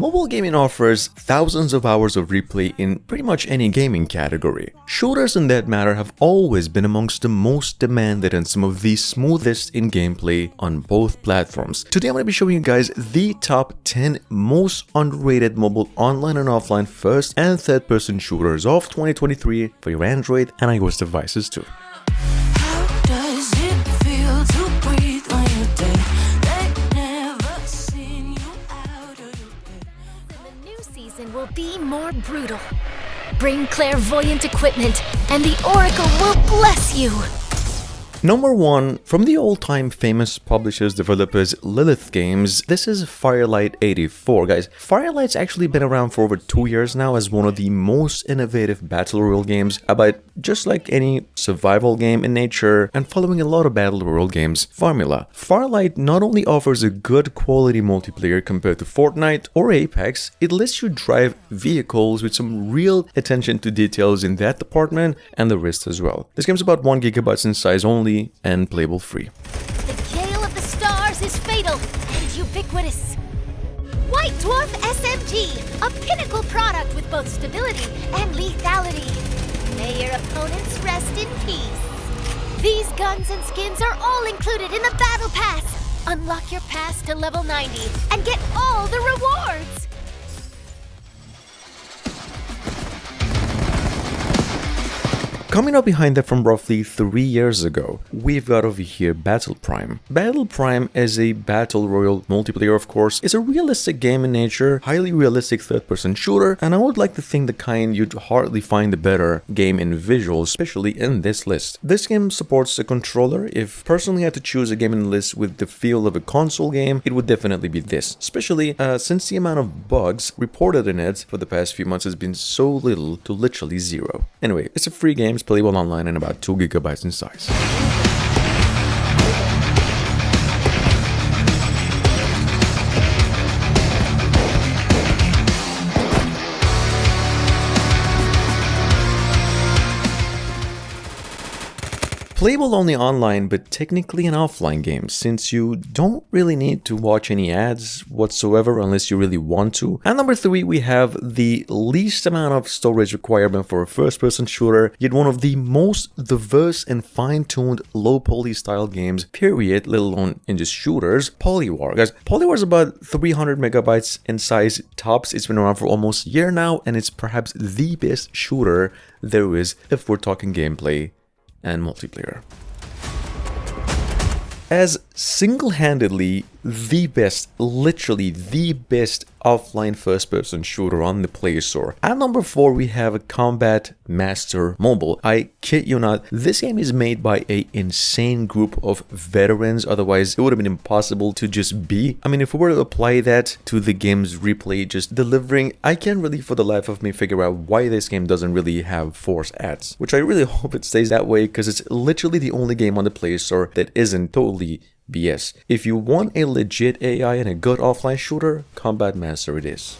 Mobile gaming offers thousands of hours of replay in pretty much any gaming category. Shooters in that matter have always been amongst the most demanded and some of the smoothest in gameplay on both platforms. Today I'm going to be showing you guys the top 10 most underrated mobile online and offline first and third person shooters of 2023 for your Android and iOS devices too. Will be more brutal. Bring clairvoyant equipment, and the Oracle will bless you. Number 1, from the all-time famous publishers developers Lilith Games, this is Firelight 84. Guys, Firelight's actually been around for over 2 years now as one of the most innovative battle royale games about just like any survival game in nature and following a lot of battle royale games formula. Firelight not only offers a good quality multiplayer compared to Fortnite or Apex, it lets you drive vehicles with some real attention to details in that department and the wrist as well. This game's about 1 GB in size only and playable free. The gale of the stars is fatal and ubiquitous. White Dwarf SMG, a pinnacle product with both stability and lethality. May your opponents rest in peace. These guns and skins are all included in the Battle Pass. Unlock your pass to level 90 and get all the rewards. Coming up behind that from roughly 3 years ago, we've got over here Battle Prime. Battle Prime is a battle royale multiplayer, of course. It's a realistic game in nature, highly realistic third-person shooter, and I would like to think the kind you'd hardly find a better game in visuals, especially in this list. This game supports a controller. If personally I had to choose a game in the list with the feel of a console game, it would definitely be this, especially since the amount of bugs reported in it for the past few months has been so little to literally zero. Anyway, it's a free game. It's playable online and about 2 GB in size. Playable only online, but technically an offline game, since you don't really need to watch any ads whatsoever unless you really want to. And number 3, we have the least amount of storage requirement for a first-person shooter, yet one of the most diverse and fine-tuned low-poly style games, period, let alone in just shooters, Poliwar. Guys, Poliwar is about 300 megabytes in size tops. It's been around for almost a year now, and it's perhaps the best shooter there is if we're talking gameplay and multiplayer. As single-handedly the best, literally the best offline first-person shooter on the Play Store. At number 4, we have a Combat Master Mobile. I kid you not, this game is made by an insane group of veterans, otherwise it would have been impossible to just be. I mean, if we were to apply that to the game's replay just delivering, I can't really for the life of me figure out why this game doesn't really have force ads, which I really hope it stays that way because it's literally the only game on the Play Store that isn't totally BS. If you want a legit AI and a good offline shooter, Combat Master it is.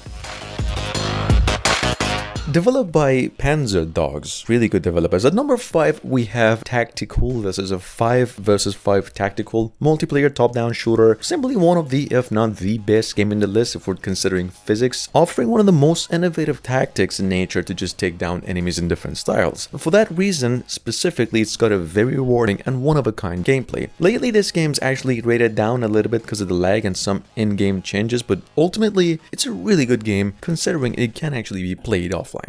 Developed by Panzer Dogs, really good developers. At number 5, we have Tactical. This is a 5 versus 5 tactical multiplayer top-down shooter. Simply one of the, if not the best game in the list if we're considering physics, offering one of the most innovative tactics in nature to just take down enemies in different styles. For that reason, specifically, it's got a very rewarding and one-of-a-kind gameplay. Lately, this game's actually rated down a little bit because of the lag and some in-game changes, but ultimately, it's a really good game considering it can actually be played offline.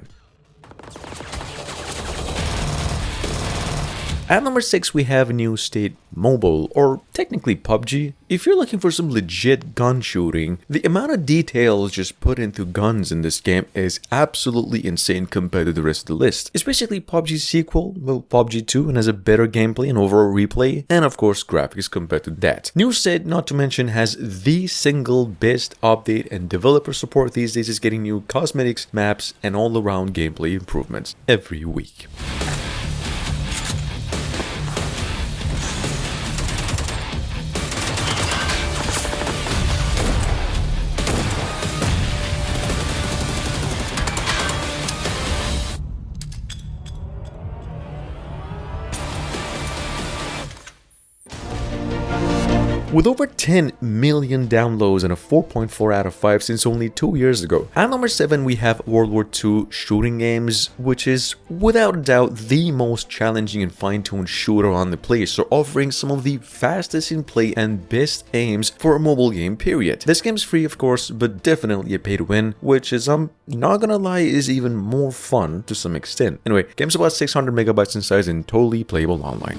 At number 6, we have New State Mobile, or technically PUBG. If you're looking for some legit gun shooting, the amount of details just put into guns in this game is absolutely insane compared to the rest of the list. It's basically PUBG's sequel, well, PUBG 2, and has a better gameplay and overall replay, and of course graphics compared to that. New State, not to mention, has the single best update and developer support these days, is getting new cosmetics, maps, and all-around gameplay improvements every week. with over 10 million downloads and a 4.4 out of 5 since only 2 years ago. At number 7 we have World War II shooting games, which is without a doubt the most challenging and fine-tuned shooter on the Play Store, offering some of the fastest in play and best aims for a mobile game period. This game's free of course, but definitely a pay to win, which is I'm not gonna lie is even more fun to some extent. Anyway, game's about 600 megabytes in size and totally playable online.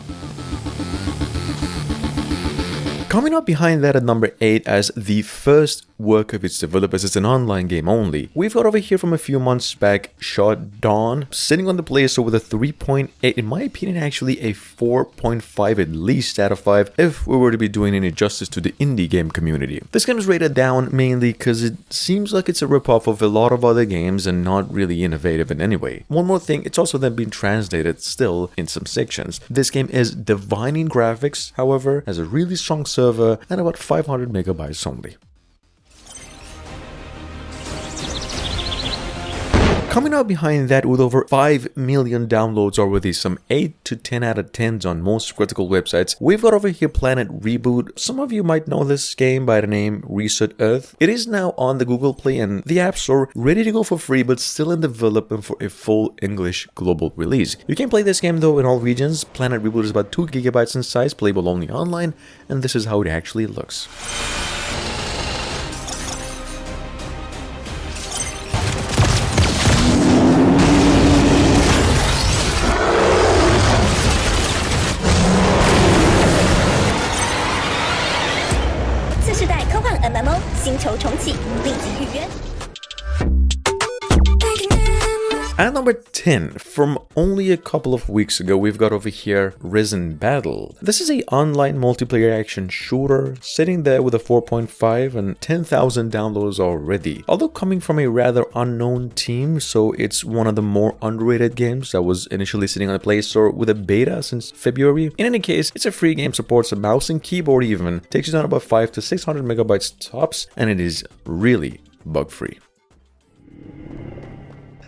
Coming up behind that at number 8 as the first work of its developers, it's an online game only. We've got over here from a few months back Shot Dawn, sitting on the Play Store with a 3.8, in my opinion actually a 4.5 at least out of 5 if we were to be doing any justice to the indie game community. This game is rated down mainly because it seems like it's a ripoff of a lot of other games and not really innovative in any way. One more thing, it's also then been translated still in some sections. This game is divine in graphics, however, has a really strong server and about 500 megabytes only. Coming out behind that with over 5 million downloads already, some 8 to 10 out of 10s on most critical websites, we've got over here Planet Reboot. Some of you might know this game by the name Reset Earth. It is now on the Google Play and the App Store, ready to go for free but still in development for a full English global release. You can play this game though in all regions. Planet Reboot is about 2 gigabytes in size, playable only online, and this is how it actually looks. MMO 星球重启，立即预约。 At number 10, from only a couple of weeks ago, we've got over here Risen Battle. This is an online multiplayer action shooter, sitting there with a 4.5 and 10,000 downloads already. Although coming from a rather unknown team, so it's one of the more underrated games that was initially sitting on the Play Store with a beta since February. In any case, it's a free game, supports a mouse and keyboard even, takes you down about 5 to 600 megabytes tops, and it is really bug-free.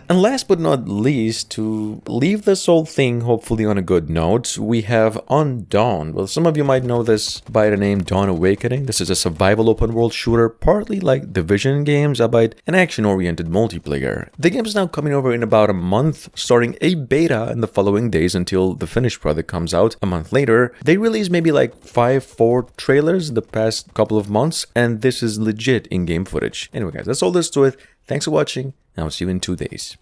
And last but not least, to leave this whole thing hopefully on a good note, we have Undawn. Well, some of you might know this by the name Dawn Awakening. This is a survival open world shooter, partly like Division games, albeit an action-oriented multiplayer. The game is now coming over in about a month, starting a beta in the following days until the finished product comes out a month later. They released maybe like 4 trailers the past couple of months, and this is legit in-game footage. Anyway guys, that's all there is to it. Thanks for watching, and I'll see you in 2 days.